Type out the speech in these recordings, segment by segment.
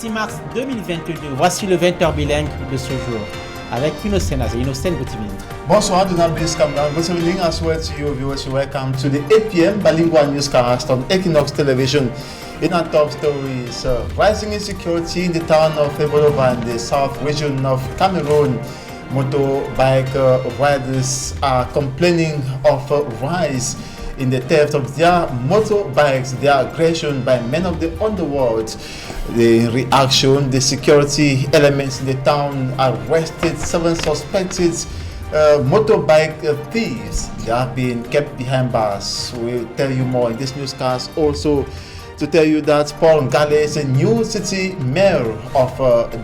6 mars 2022, voici le 20h bilingue de ce jour avec Innocent Azé. Innocent, good evening. Bonsoir, Donald Bliss Kamdan. Good evening as well to you viewers. Welcome to the 8 p.m. bilingual newscast on Equinox Television. In our top stories, rising insecurity in the town of Ebolova in the south region of Cameroon. Motorbike riders are complaining of rise in the theft of their motorbikes, their aggression by men of the underworld. The reaction, the security elements in the town arrested 7 suspected motorbike thieves. They have been kept behind bars. We'll tell you more in this newscast. Also, to tell you that Paul Ngale is a new city mayor of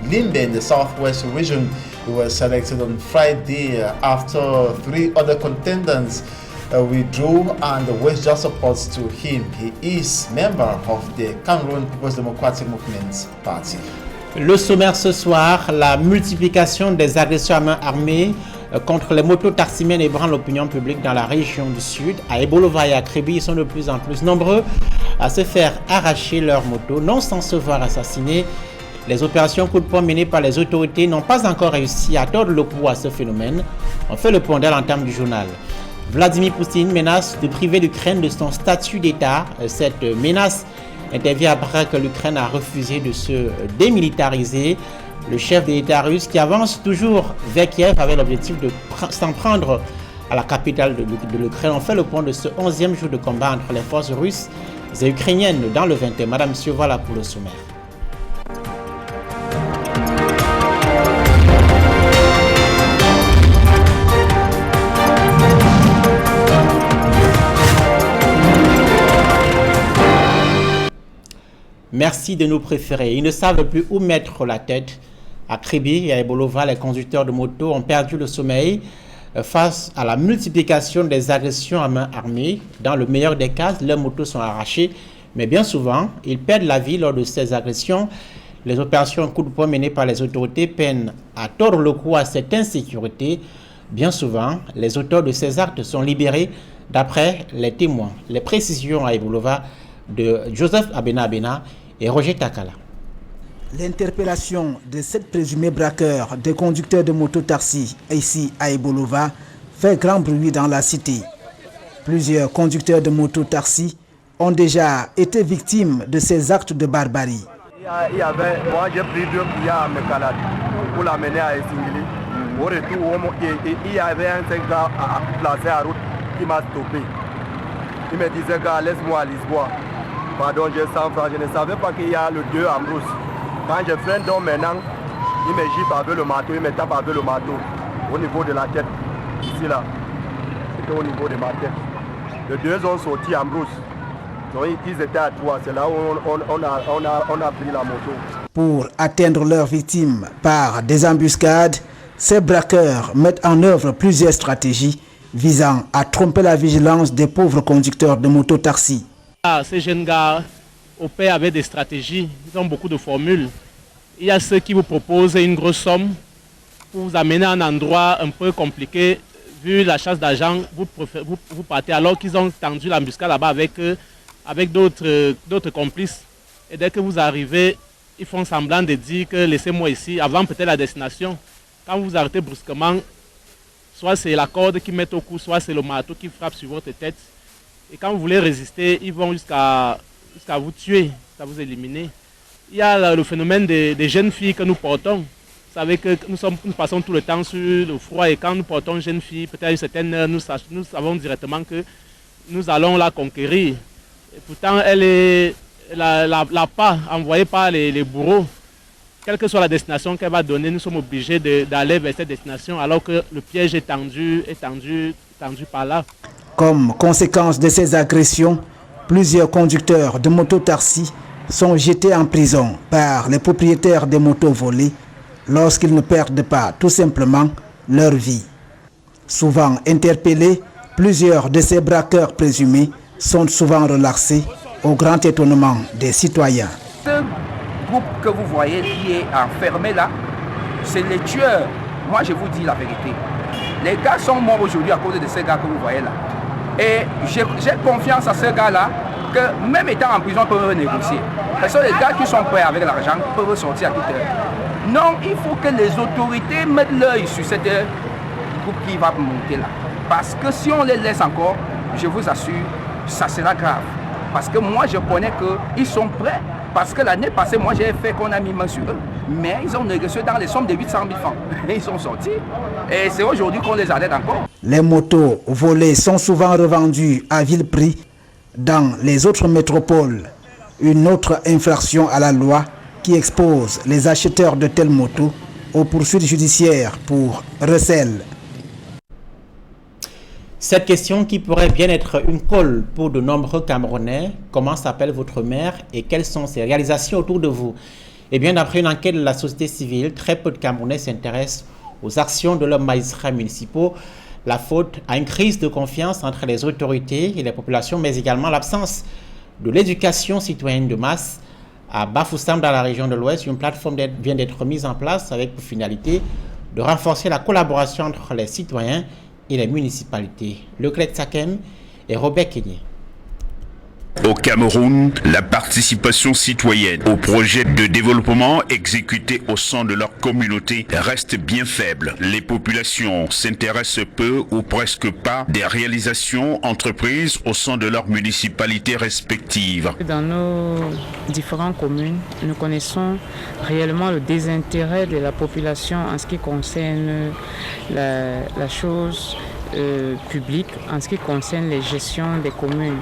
Limbe in the southwest region. He was selected on Friday after 3 other contenders withdrew and West just supports to him. He is member of the Cameroon People's Democratic Movement Party. Le sommaire ce soir, la multiplication des agressions à main armée contre les motos taximènes ébranle l'opinion publique dans la région du Sud. À Ebolova et à Kribi, ils sont de plus en plus nombreux à se faire arracher leurs motos, non sans se voir assassinés. Les opérations coup de poing menées par les autorités n'ont pas encore réussi à tordre le cou à ce phénomène. On fait le point dès l'entame du journal. Vladimir Poutine menace de priver l'Ukraine de son statut d'État. Cette menace intervient après que l'Ukraine a refusé de se démilitariser. Le chef de l'État russe qui avance toujours vers Kiev avec l'objectif de s'en prendre à la capitale de l'Ukraine. On fait le point de ce 11e jour de combat entre les forces russes et ukrainiennes dans le 20e. Madame, monsieur, voilà pour le sommaire. Merci de nous préférer. Ils ne savent plus où mettre la tête. À Kribi et à Ebolova, les conducteurs de moto ont perdu le sommeil face à la multiplication des agressions à main armée. Dans le meilleur des cas, leurs motos sont arrachées, mais bien souvent, ils perdent la vie lors de ces agressions. Les opérations coup de poing menées par les autorités peinent à tordre le cou à cette insécurité. Bien souvent, les auteurs de ces actes sont libérés d'après les témoins. Les précisions à Ebolova de Joseph Abena et Roger Takala. L'interpellation de 7 présumés braqueurs des conducteurs de moto-taxi ici à Ebolova fait grand bruit dans la cité. Plusieurs conducteurs de moto-taxi ont déjà été victimes de ces actes de barbarie. Moi j'ai pris 2 billets à Mekalad pour l'amener à Essingili. Au retour, il y avait un 5 gars placé à route qui m'a stoppé. Il me disait, gars, laisse-moi à Lisboa. Pardon, j'ai 100 francs. Je ne savais pas qu'il y a le 2 Ambrose. Quand je fais un don maintenant, il me gifle avec le marteau, il me tape avec le marteau. Au niveau de la tête, ici là. C'était au niveau de ma tête. Les 2 ont sorti Ambrose. Donc ils étaient à 3. C'est là où on a pris la moto. Pour atteindre leurs victimes par des embuscades, ces braqueurs mettent en œuvre plusieurs stratégies visant à tromper la vigilance des pauvres conducteurs de moto-taxi. Ces jeunes gars opèrent avec des stratégies, ils ont beaucoup de formules. Il y a ceux qui vous proposent une grosse somme pour vous amener à un endroit un peu compliqué. Vu la chasse d'argent, vous partez alors qu'ils ont tendu l'embuscade là-bas avec d'autres complices. Et dès que vous arrivez, ils font semblant de dire que laissez-moi ici, avant peut-être la destination. Quand vous arrêtez brusquement, soit c'est la corde qui met au cou, soit c'est le marteau qui frappe sur votre tête. Et quand vous voulez résister, ils vont jusqu'à vous tuer, jusqu'à vous éliminer. Il y a le phénomène des jeunes filles que nous portons. Vous savez que nous passons tout le temps sur le froid et quand nous portons une jeune fille, peut-être à une certaine heure, nous savons directement que nous allons la conquérir. Et pourtant, elle est la part envoyée par les bourreaux. Quelle que soit la destination qu'elle va donner, nous sommes obligés d'aller vers cette destination alors que le piège est tendu par là. Comme conséquence de ces agressions, plusieurs conducteurs de moto-taxi sont jetés en prison par les propriétaires des motos volées lorsqu'ils ne perdent pas tout simplement leur vie. Souvent interpellés, plusieurs de ces braqueurs présumés sont souvent relaxés au grand étonnement des citoyens. Ce groupe que vous voyez qui est enfermé là, c'est les tueurs. Moi je vous dis la vérité. Les gars sont morts aujourd'hui à cause de ces gars que vous voyez là. Et j'ai confiance à ces gars-là que même étant en prison, peuvent négocier. Parce que les gars qui sont prêts avec l'argent peuvent sortir à toute heure. Non, il faut que les autorités mettent l'œil sur cette groupe qui va monter là. Parce que si on les laisse encore, je vous assure, ça sera grave. Parce que moi, je connais qu'ils sont prêts. Parce que l'année passée, moi, j'ai fait qu'on a mis main sur eux. Mais ils ont négocié dans les sommes de 800 000 francs. Et ils sont sortis. Et c'est aujourd'hui qu'on les arrête encore. Les motos volées sont souvent revendues à vil prix dans les autres métropoles. Une autre infraction à la loi qui expose les acheteurs de telles motos aux poursuites judiciaires pour recel. Cette question qui pourrait bien être une colle pour de nombreux Camerounais, comment s'appelle votre maire et quelles sont ses réalisations autour de vous? Eh bien, d'après une enquête de la société civile, très peu de Camerounais s'intéressent aux actions de leurs magistrats municipaux. La faute à une crise de confiance entre les autorités et les populations, mais également l'absence de l'éducation citoyenne de masse. À Bafoussam, dans la région de l'Ouest, une plateforme vient d'être mise en place avec pour finalité de renforcer la collaboration entre les citoyens et les municipalités. Leclerc Sakem et Robert Kenyé. Au Cameroun, la participation citoyenne aux projets de développement exécutés au sein de leur communauté reste bien faible. Les populations s'intéressent peu ou presque pas des réalisations entreprises au sein de leurs municipalités respectives. Dans nos différentes communes, nous connaissons réellement le désintérêt de la population en ce qui concerne la chose publique, en ce qui concerne les gestions des communes.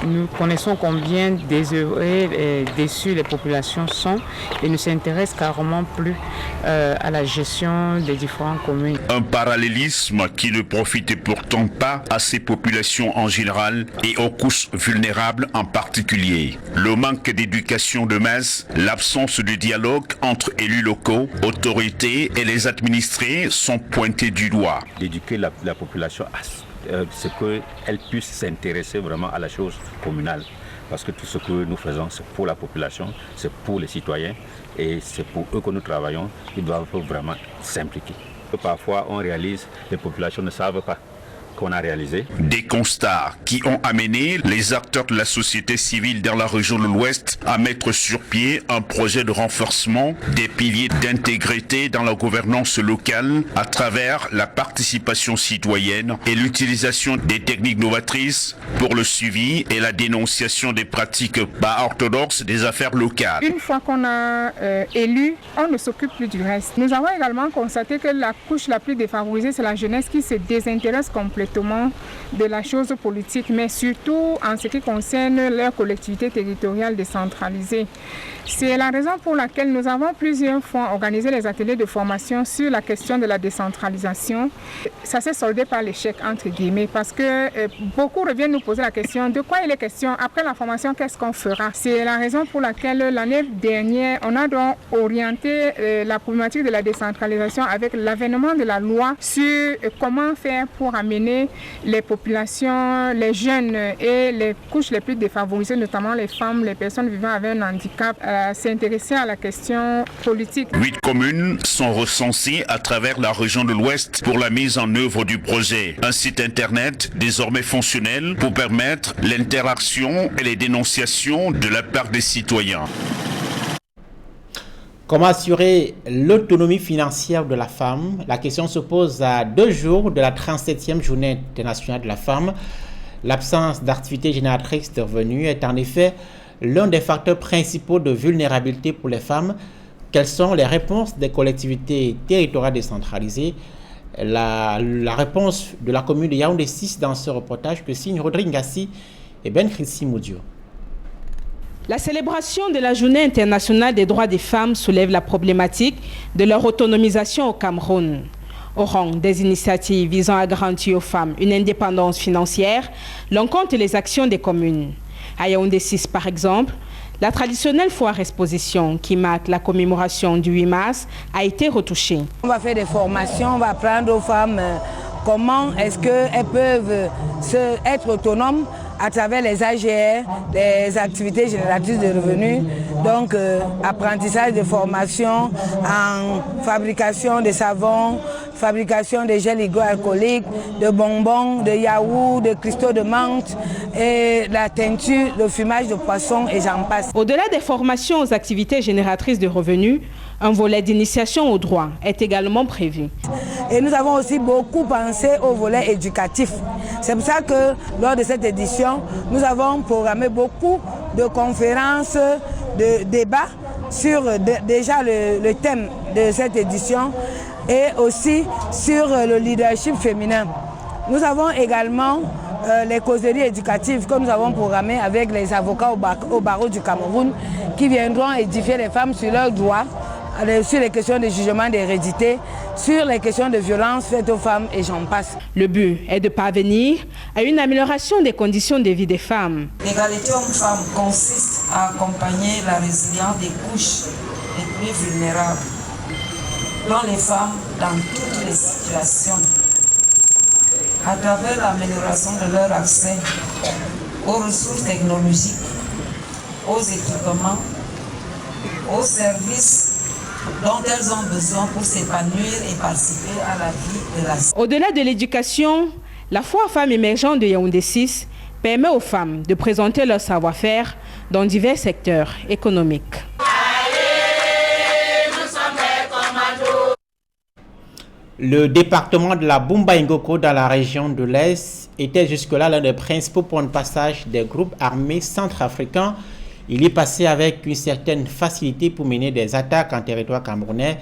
Nous connaissons combien désœuvrées et déçues les populations sont et ne s'intéressent carrément plus à la gestion des différentes communes. Un parallélisme qui ne profite pourtant pas à ces populations en général et aux couches vulnérables en particulier. Le manque d'éducation de masse, l'absence de dialogue entre élus locaux, autorités et les administrés sont pointés du doigt. D'éduquer la population à ce qu'elle puisse s'intéresser vraiment à la chose communale. Parce que tout ce que nous faisons, c'est pour la population, c'est pour les citoyens et c'est pour eux que nous travaillons. Ils doivent vraiment s'impliquer. Parfois, on réalise, les populations ne savent pas qu'on a réalisé. Des constats qui ont amené les acteurs de la société civile dans la région de l'Ouest à mettre sur pied un projet de renforcement des piliers d'intégrité dans la gouvernance locale à travers la participation citoyenne et l'utilisation des techniques novatrices pour le suivi et la dénonciation des pratiques pas orthodoxes des affaires locales. Une fois qu'on a élu, on ne s'occupe plus du reste. Nous avons également constaté que la couche la plus défavorisée, c'est la jeunesse qui se désintéresse complètement de la chose politique, mais surtout en ce qui concerne leur collectivité territoriale décentralisée. C'est la raison pour laquelle nous avons plusieurs fois organisé les ateliers de formation sur la question de la décentralisation. Ça s'est soldé par l'échec, entre guillemets, parce que beaucoup reviennent nous poser la question de quoi il est question après la formation, qu'est-ce qu'on fera. C'est la raison pour laquelle l'année dernière, on a donc orienté la problématique de la décentralisation avec l'avènement de la loi sur comment faire pour amener les populations, les jeunes et les couches les plus défavorisées, notamment les femmes, les personnes vivant avec un handicap, s'intéresser à la question politique. 8 communes sont recensées à travers la région de l'Ouest pour la mise en œuvre du projet. Un site internet désormais fonctionnel pour permettre l'interaction et les dénonciations de la part des citoyens. Comment assurer l'autonomie financière de la femme? La question se pose à 2 jours de la 37e journée internationale de la femme. L'absence d'activité génératrice de revenus est en effet l'un des facteurs principaux de vulnérabilité pour les femmes. Quelles sont les réponses des collectivités territoriales décentralisées? La réponse de la commune de Yaoundé 6 dans ce reportage que signe Rodrigue Ngassi et Ben Christi Moudio. La célébration de la Journée internationale des droits des femmes soulève la problématique de leur autonomisation au Cameroun. Au rang des initiatives visant à garantir aux femmes une indépendance financière, l'on compte les actions des communes. À Yaoundé 6, par exemple, la traditionnelle foire exposition qui marque la commémoration du 8 mars a été retouchée. On va faire des formations, on va apprendre aux femmes comment est-ce qu'elles peuvent être autonomes à travers les AGR, les activités génératrices de revenus, donc apprentissage de formation en fabrication de savon, fabrication de gels hydroalcooliques, de bonbons, de yaourts, de cristaux de menthe, et la teinture, le fumage de poisson et j'en passe. Au-delà des formations aux activités génératrices de revenus, un volet d'initiation au droit est également prévu. Et nous avons aussi beaucoup pensé au volet éducatif. C'est pour ça que lors de cette édition, nous avons programmé beaucoup de conférences, de débats sur déjà le thème de cette édition et aussi sur le leadership féminin. Nous avons également les causeries éducatives que nous avons programmées avec les avocats au barreau du Cameroun qui viendront édifier les femmes sur leurs droits, sur les questions de jugement d'hérédité, sur les questions de violence faites aux femmes et j'en passe. Le but est de parvenir à une amélioration des conditions de vie des femmes. L'égalité homme-femme consiste à accompagner la résilience des couches les plus vulnérables, dont les femmes dans toutes les situations, à travers l'amélioration de leur accès aux ressources technologiques, aux équipements, aux services dont elles ont besoin pour s'épanouir et participer à la vie de la société. Au-delà de l'éducation, la foire femmes émergentes de Yaoundé 6 permet aux femmes de présenter leur savoir-faire dans divers secteurs économiques. Le département de la Bumba Ngoko dans la région de l'Est était jusque-là l'un des principaux points de passage des groupes armés centrafricains. Il y passait avec une certaine facilité pour mener des attaques en territoire camerounais.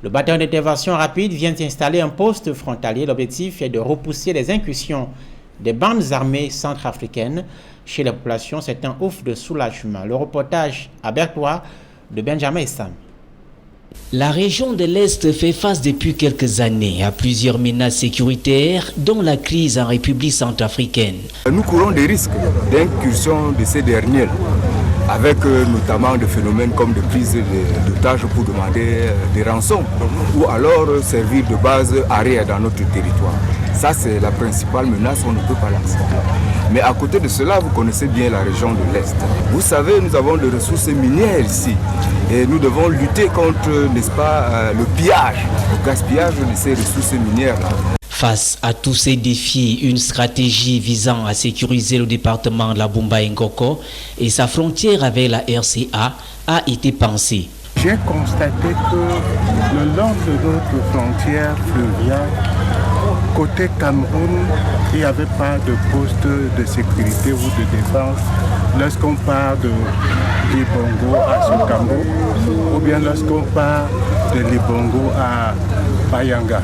Le bataillon d'intervention rapide vient d'installer un poste frontalier. L'objectif est de repousser les incursions des bandes armées centrafricaines. Chez la population, c'est un ouf de soulagement. Le reportage à Bertois de Benjamin Essam. La région de l'Est fait face depuis quelques années à plusieurs menaces sécuritaires, dont la crise en République centrafricaine. Nous courons des risques d'incursion de ces derniers, avec notamment des phénomènes comme des prises d'otages pour demander des rançons, ou alors servir de base arrière dans notre territoire. Ça, c'est la principale menace, on ne peut pas l'accepter. Mais à côté de cela, vous connaissez bien la région de l'Est. Vous savez, nous avons des ressources minières ici. Et nous devons lutter contre, n'est-ce pas, le pillage, le gaspillage de ces ressources minières-là. Face à tous ces défis, une stratégie visant à sécuriser le département de la Bumba Ngoko et sa frontière avec la RCA a été pensée. J'ai constaté que le long de notre frontière fluviale, côté Cameroun, il n'y avait pas de poste de sécurité ou de défense lorsqu'on part de Libongo à Sokambo ou bien lorsqu'on part de Libongo à Bayanga.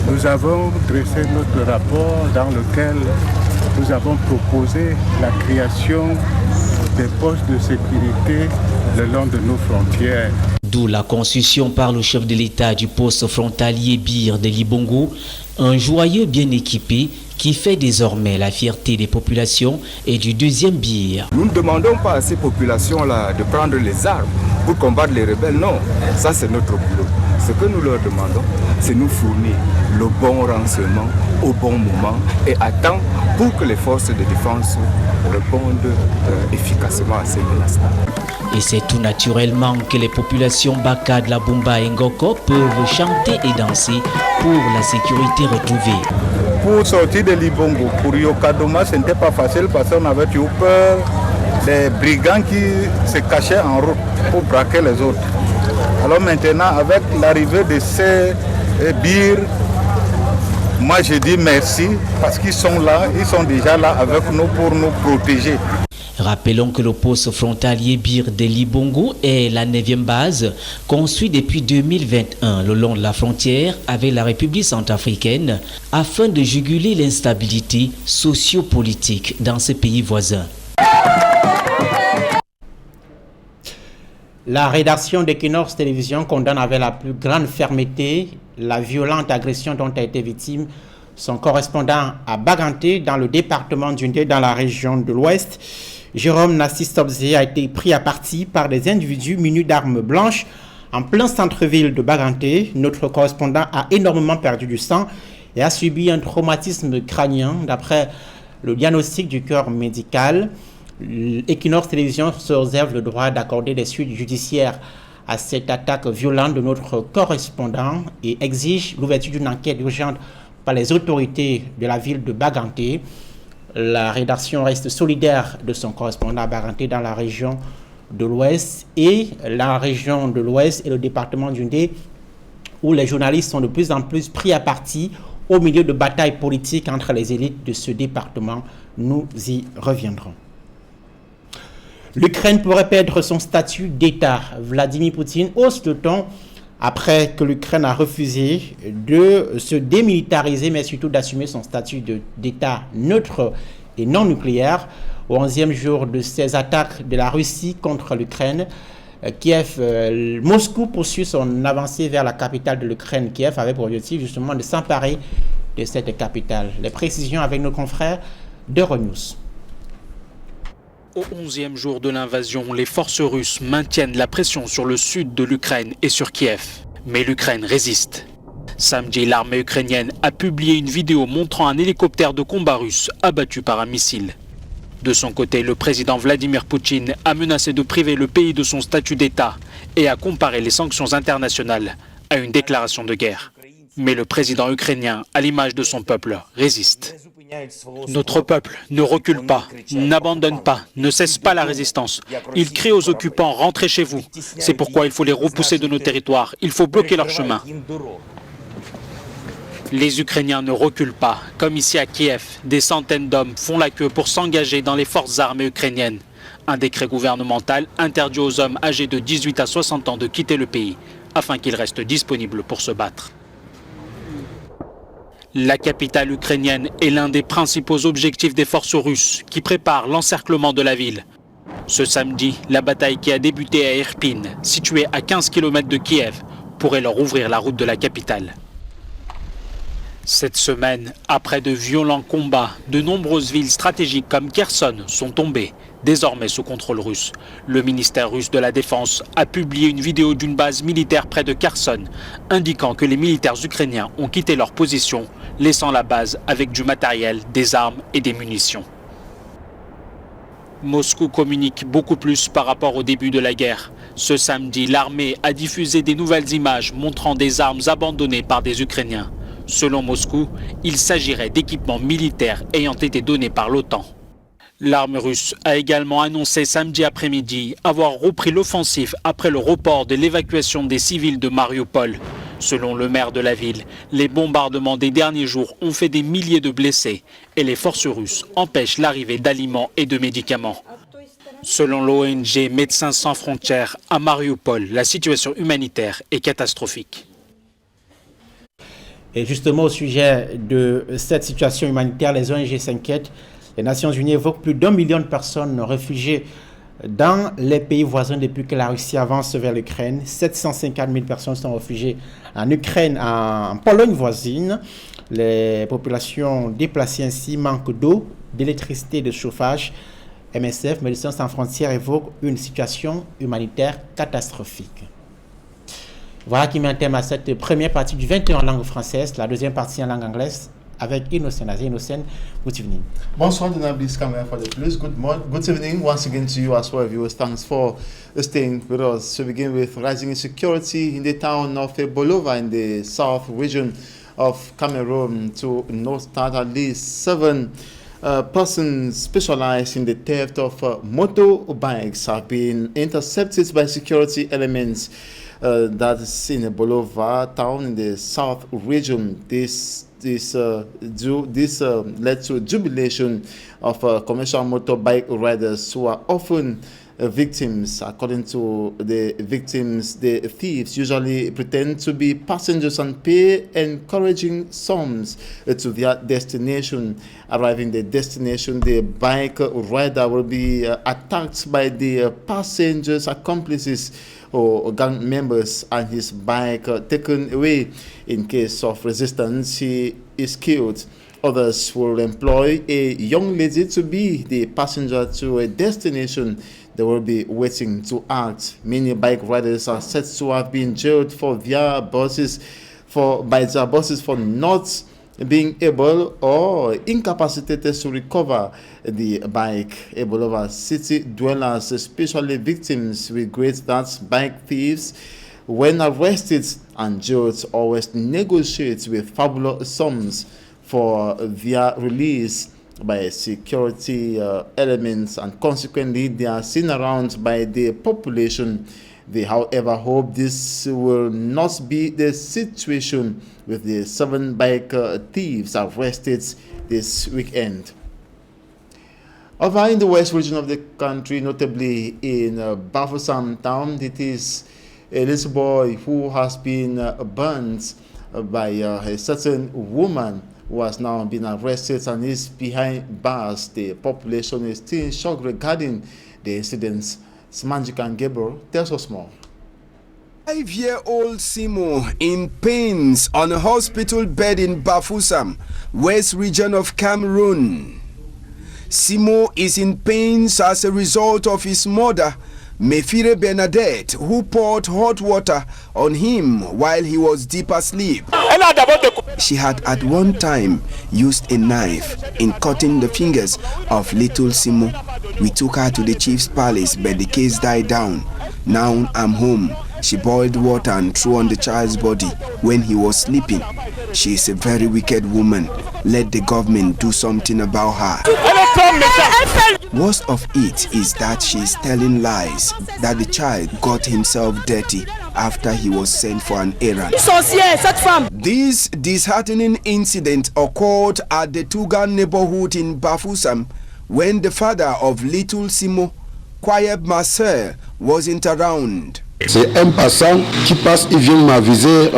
Nous avons dressé notre rapport dans lequel nous avons proposé la création des postes de sécurité le long de nos frontières. D'où la construction par le chef de l'État du poste frontalier Bir de Libongo, un joyeux bien équipé qui fait désormais la fierté des populations et du deuxième Bir. Nous ne demandons pas à ces populations-là de prendre les armes pour combattre les rebelles, non. Ça, c'est notre boulot. Ce que nous leur demandons, c'est nous fournir le bon renseignement au bon moment et à temps pour que les forces de défense répondent efficacement à ces menaces-là. Et c'est tout naturellement que les populations Baka de la Bumba Ngoko peuvent chanter et danser pour la sécurité retrouvée. Pour sortir de Libongo, pour Yokadoma, ce n'était pas facile parce qu'on avait eu peur des brigands qui se cachaient en route pour braquer les autres. Alors maintenant, avec l'arrivée de ces birs, moi je dis merci parce qu'ils sont là, ils sont déjà là avec nous pour nous protéger. Rappelons que le poste frontalier Bir de Libongo est la 9e base construite depuis 2021 le long de la frontière avec la République centrafricaine afin de juguler l'instabilité socio-politique dans ce pays voisin. La rédaction d'Equinox Télévision condamne avec la plus grande fermeté la violente agression dont a été victime son correspondant à Baganté dans le département d'Yaoundé dans la région de l'Ouest. Jérôme Nassi-Tobzé a été pris à partie par des individus munis d'armes blanches en plein centre-ville de Baganté. Notre correspondant a énormément perdu du sang et a subi un traumatisme crânien d'après le diagnostic du corps médical. Equinox Télévision se réserve le droit d'accorder des suites judiciaires à cette attaque violente de notre correspondant et exige l'ouverture d'une enquête urgente par les autorités de la ville de Baganté. La rédaction reste solidaire de son correspondant à Baranté dans la région de l'Ouest. Et la région de l'Ouest et le département du Ndé, où les journalistes sont de plus en plus pris à partie au milieu de batailles politiques entre les élites de ce département. Nous y reviendrons. L'Ukraine pourrait perdre son statut d'État. Vladimir Poutine hausse le ton après que l'Ukraine a refusé de se démilitariser, mais surtout d'assumer son statut d'État neutre et non nucléaire. Au 11e jour de ces attaques de la Russie contre l'Ukraine, Moscou poursuit son avancée vers la capitale de l'Ukraine. Kiev avait pour objectif justement de s'emparer de cette capitale. Les précisions avec nos confrères d'Euronews. Au 11e jour de l'invasion, les forces russes maintiennent la pression sur le sud de l'Ukraine et sur Kiev. Mais l'Ukraine résiste. Samedi, l'armée ukrainienne a publié une vidéo montrant un hélicoptère de combat russe abattu par un missile. De son côté, le président Vladimir Poutine a menacé de priver le pays de son statut d'État et a comparé les sanctions internationales à une déclaration de guerre. Mais le président ukrainien, à l'image de son peuple, résiste. Notre peuple ne recule pas, n'abandonne pas, ne cesse pas la résistance. Il crie aux occupants « Rentrez chez vous ». C'est pourquoi il faut les repousser de nos territoires. Il faut bloquer leur chemin. Les Ukrainiens ne reculent pas. Comme ici à Kiev, des centaines d'hommes font la queue pour s'engager dans les forces armées ukrainiennes. Un décret gouvernemental interdit aux hommes âgés de 18 à 60 ans de quitter le pays, afin qu'ils restent disponibles pour se battre. La capitale ukrainienne est l'un des principaux objectifs des forces russes qui préparent l'encerclement de la ville. Ce samedi, la bataille qui a débuté à Irpin, située à 15 km de Kiev, pourrait leur ouvrir la route de la capitale. Cette semaine, après de violents combats, de nombreuses villes stratégiques comme Kherson sont tombées, désormais sous contrôle russe. Le ministère russe de la Défense a publié une vidéo d'une base militaire près de Kherson, indiquant que les militaires ukrainiens ont quitté leur position, laissant la base avec du matériel, des armes et des munitions. Moscou communique beaucoup plus par rapport au début de la guerre. Ce samedi, l'armée a diffusé des nouvelles images montrant des armes abandonnées par des Ukrainiens. Selon Moscou, il s'agirait d'équipements militaires ayant été donnés par l'OTAN. L'armée russe a également annoncé samedi après-midi avoir repris l'offensive après le report de l'évacuation des civils de Mariupol. Selon le maire de la ville, les bombardements des derniers jours ont fait des milliers de blessés et les forces russes empêchent l'arrivée d'aliments et de médicaments. Selon l'ONG Médecins sans frontières, à Mariupol, la situation humanitaire est catastrophique. Et justement, au sujet de cette situation humanitaire, les ONG s'inquiètent. Les Nations Unies évoquent plus d'1 million de personnes réfugiées dans les pays voisins depuis que la Russie avance vers l'Ukraine. 750 000 personnes sont réfugiées en Ukraine, en Pologne voisine. Les populations déplacées ainsi manquent d'eau, d'électricité et de chauffage. MSF, Médecins sans frontières, évoque une situation humanitaire catastrophique. Voilà qui met un terme à cette première partie du 21 en langue française, la deuxième partie en langue anglaise avec Innocent. Innocent, good evening. Bonsoir, Denablis Camera for the Police. Good evening once again to you as well, viewers. Thanks for staying with us. To begin with, rising insecurity in the town of Bolova in the south region of Cameroon. To note that at least 7 persons specialized in the theft of motorbikes have been intercepted by security elements. That is in Bolova town in the south region. This led to jubilation of commercial motorbike riders who are often victims. According to the victims, the thieves usually pretend to be passengers and pay encouraging sums to their destination. Arriving the destination, the bike rider will be attacked by the passengers' accomplices or gang members and his bike taken away. In case of resistance, he is killed. Others will employ a young lady to be the passenger to a destination they will be waiting to act. Many bike riders are said to have been jailed by their bosses for not being able or incapacitated to recover the bike. Bolova city dwellers, especially victims, regret that bike thieves, when arrested and jailed, always negotiate with fabulous sums for their release. by security elements, and consequently they are seen around by the population. They, however, hope this will not be the situation with the 7 bike thieves arrested this weekend. Over in the west region of the country, notably in Bafoussam town, it is a little boy who has been burnt by a certain woman who has now been arrested and is behind bars. The population is still in shock regarding the incidents. Simanjikan Gabriel tells us more. 5-year-old Simo in pains on a hospital bed in Bafoussam, west region of Cameroon. Simo is in pains as a result of his mother, Mefire Bernadette, who poured hot water on him while he was deep asleep. She had at one time used a knife in cutting the fingers of little Simo. We took her to the chief's palace, but the case died down. Now I'm home. She boiled water and threw on the child's body when he was sleeping. She is a very wicked woman. Let the government do something about her. Worst of it is that she is telling lies that the child got himself dirty after he was sent for an errand. This disheartening incident occurred at the Tougan neighborhood in Bafoussam when the father of little Simo, Kwayeb Marcel, wasn't around. C'est un passant qui passe, il vient m'aviser.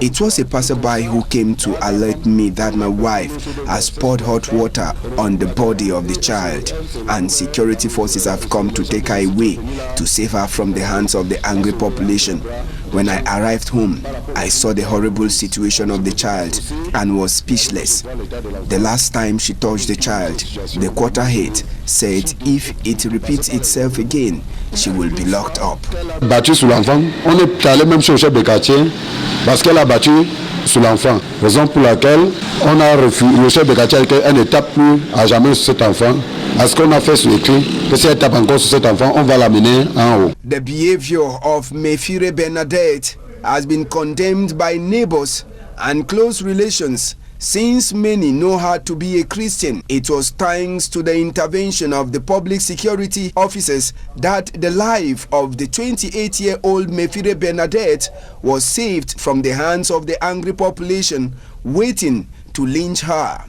It was a passerby who came to alert me that my wife has poured hot water on the body of the child, and security forces have come to take her away to save her from the hands of the angry population. When I arrived home, I saw the horrible situation of the child and was speechless. The last time she touched the child, the quarterhead said if it repeats itself again, she will be locked up. Battu sur l'enfant, on est allé même chez le chef de quartier parce qu'elle a battu sur l'enfant. Raison pour laquelle on a refusé, le chef de quartier qu'elle ne tape plus à jamais sur cet enfant. À ce qu'on a fait sur écrit, que si elle tape encore sur cet enfant, on va l'amener en haut. The behavior of Mefire Bernadette has been condemned by neighbors and close relations, since many know her to be a Christian. It was thanks to the intervention of the public security officers that the life of the 28-year-old Mefire Bernadette was saved from the hands of the angry population waiting to lynch her.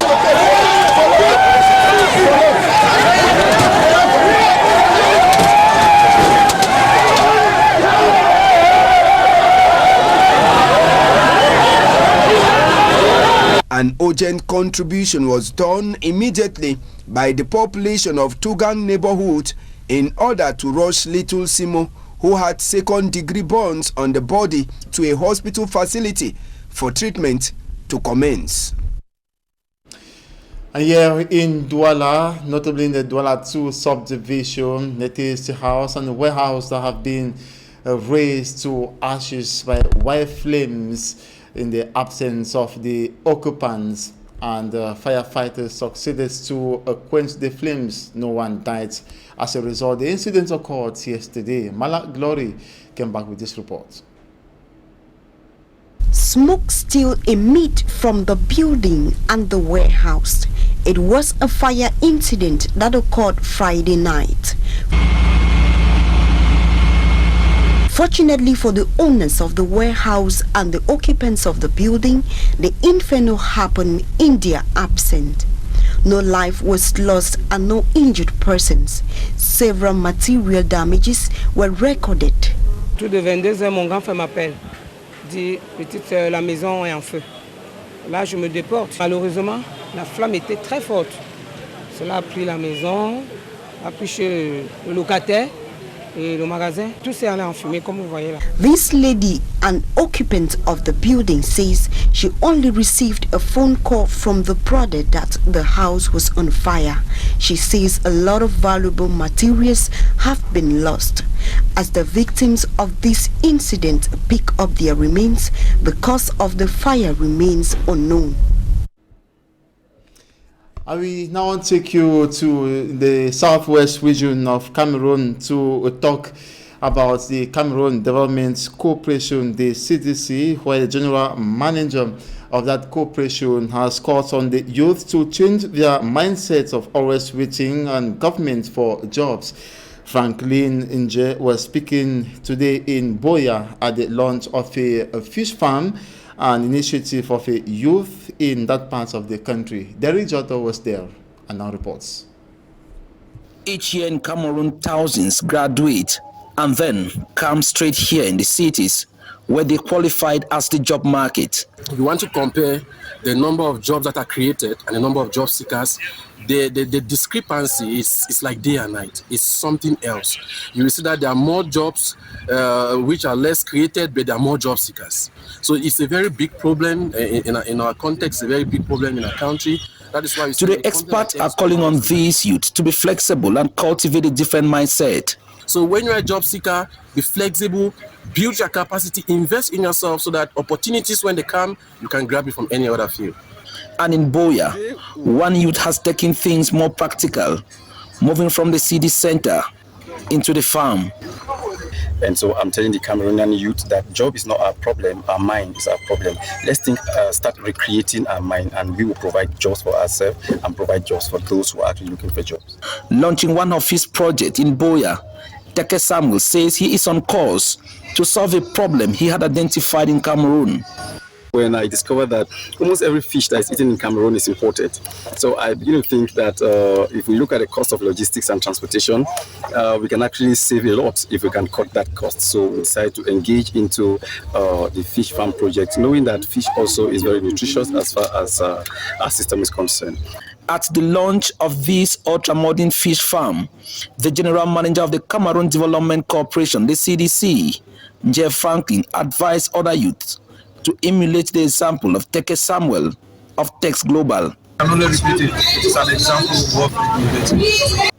An urgent contribution was done immediately by the population of Tougan neighborhood in order to rush little Simo, who had second-degree burns on the body, to a hospital facility for treatment to commence. And here in Douala, notably in the Douala 2 subdivision, it is the house and the warehouse that have been razed to ashes by wild flames in the absence of the occupants, and firefighters succeeded to quench the flames. No one died as a result. The incident occurred yesterday. Malak Glory came back with this report. Smoke still emit from the building and the warehouse. It was a fire incident that occurred Friday night. Fortunately for the owners of the warehouse and the occupants of the building, the inferno happened in their absence. No life was lost and no injured persons. Several material damages were recorded. Tout de 22h, mon grand frère m'appelle. Dit, petite, la maison est en feu. Là, je me déporte. Malheureusement, la flamme était très forte. Cela a pris la maison, a pris chez le locataire. Le magasin, tout s'est allé en fumée, comme vous voyez là. This lady, an occupant of the building, says she only received a phone call from the brother that the house was on fire. She says a lot of valuable materials have been lost. As the victims of this incident pick up their remains, the cause of the fire remains unknown. I will now take you to the southwest region of Cameroon to talk about the Cameroon Development Corporation, the CDC, where the general manager of that cooperation has called on the youth to change their mindsets of always waiting on government for jobs. Franklin Nje was speaking today in Boya at the launch of a fish farm, an initiative of a youth in that part of the country. Derek Jotto was there and now reports. Each year in Cameroon, thousands graduate and then come straight here in the cities where they qualified as the job market. If you want to compare the number of jobs that are created and the number of job seekers, the discrepancy is like day and night. It's something else. You will see that there are more jobs which are less created, but there are more job seekers. So it's a very big problem in our context, a very big problem in our country. That is why Today, experts are calling on these youth to be flexible and cultivate a different mindset. So when you're a job seeker, be flexible, build your capacity, invest in yourself so that opportunities, when they come, you can grab it from any other field. And in Boya, one youth has taken things more practical, moving from the city center into the farm. And so I'm telling the Cameroonian youth that job is not our problem, our mind is our problem. Let's start recreating our mind, and we will provide jobs for ourselves and provide jobs for those who are actually looking for jobs. Launching one of his projects in Boya, Teke Samuel says he is on course to solve a problem he had identified in Cameroon. When I discovered that almost every fish that is eaten in Cameroon is imported. So I begin to think that if we look at the cost of logistics and transportation, we can actually save a lot if we can cut that cost. So we decided to engage into the fish farm project, knowing that fish also is very nutritious as far as our system is concerned. At the launch of this ultra-modern fish farm, the general manager of the Cameroon Development Corporation, the CDC, Jeff Franklin, advised other youths to emulate the example of Teke Samuel of Tex Global. I'm only repeating, it is an example of innovating.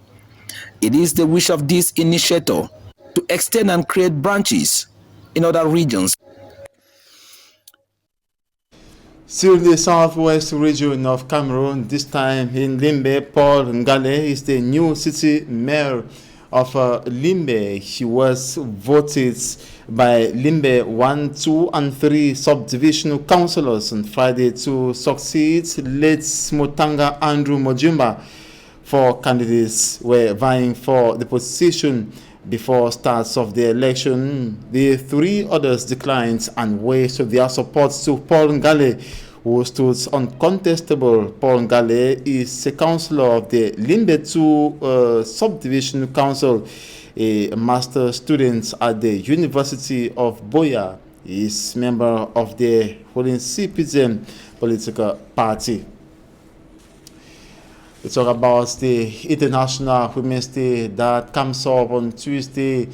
It is the wish of this initiator to extend and create branches in other regions. Still the southwest region of Cameroon, this time in Limbe, Paul Ngale is the new city mayor of Limbe. He was voted by Limbe 1, 2, and 3 subdivisional councillors on Friday to succeed late Smotanga Andrew Mojumba. 4 candidates were vying for the position before starts of the election. The 3 others declined and waived their support to Paul Ngale, who stood uncontestable. Paul Ngale is a councillor of the Limbe 2 Subdivision Council, a master student at the University of Boya. He is member of the Holy CPDM political party. We talk about the International Women's Day that comes up on Tuesday,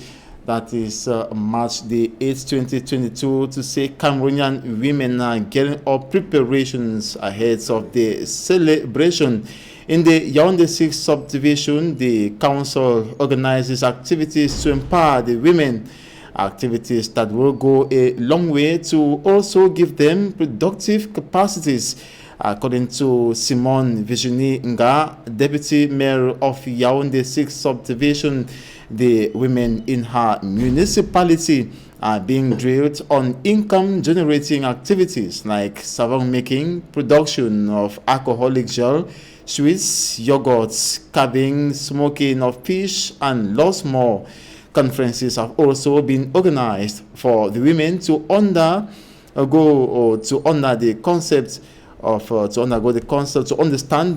that is March the 8th, 2022, to say Cameroonian women are getting up preparations ahead of the celebration. In the Yaoundé 6 subdivision, the council organizes activities to empower the women, activities that will go a long way to also give them productive capacities. According to Simone Virginie Nga, Deputy Mayor of Yaoundé 6 Subdivision, the women in her municipality are being drilled on income-generating activities like savon making, production of alcoholic gel, sweets, yogurts, carving, smoking of fish, and lots more. Conferences have also been organized for the women to understand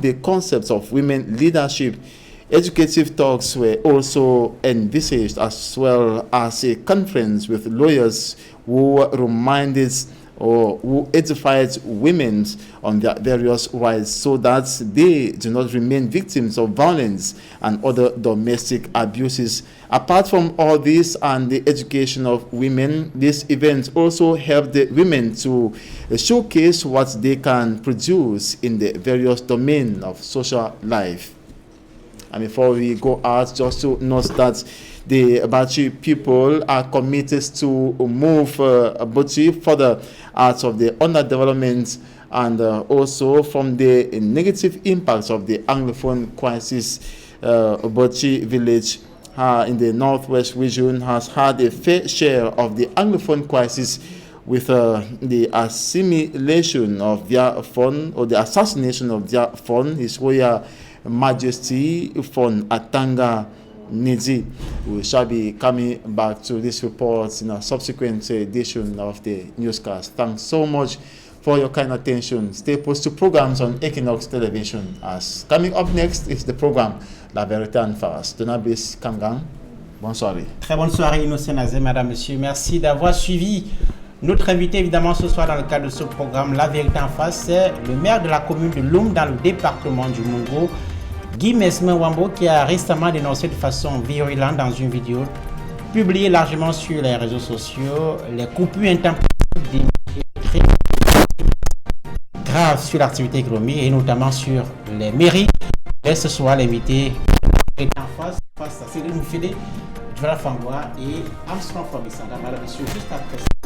the concepts of women leadership. Educative talks were also envisaged, as well as a conference with lawyers who reminded or who edified women on their various rights so that they do not remain victims of violence and other domestic abuses. Apart from all this and the education of women, this event also helped the women to showcase what they can produce in the various domains of social life. And before we go out, just to note that the Bachi people are committed to move Bachi further out of the underdevelopment and also from the negative impacts of the Anglophone crisis. Bachi village in the northwest region has had a fair share of the Anglophone crisis, with the assimilation of their fund, or the assassination of their fund, His Royal Majesty Fund Atanga Nidzi. We shall be coming back to this report in a subsequent edition of the newscast. Thanks so much for your kind attention. Stay posted to programs on Equinox Television. As coming up next is the program La Vérité en Face. Donabis Kamgang. Bonne soirée. Très bonne soirée, Innocent Nazé, madame, monsieur. Merci d'avoir suivi notre invité, évidemment, ce soir dans le cadre de ce programme La Vérité en Face. C'est le maire de la commune de Loum dans le département du Mungo, Guy Mesme Wambo, qui a récemment dénoncé de façon virulente dans une vidéo publiée largement sur les réseaux sociaux les coupures intempestives des graves sur l'activité économique et notamment sur les mairies. Et ce soir, l'invité est en face à Céline Moufélé, Joël Fangwa et Armstrong Fabissanda. Madame, monsieur, juste après ça.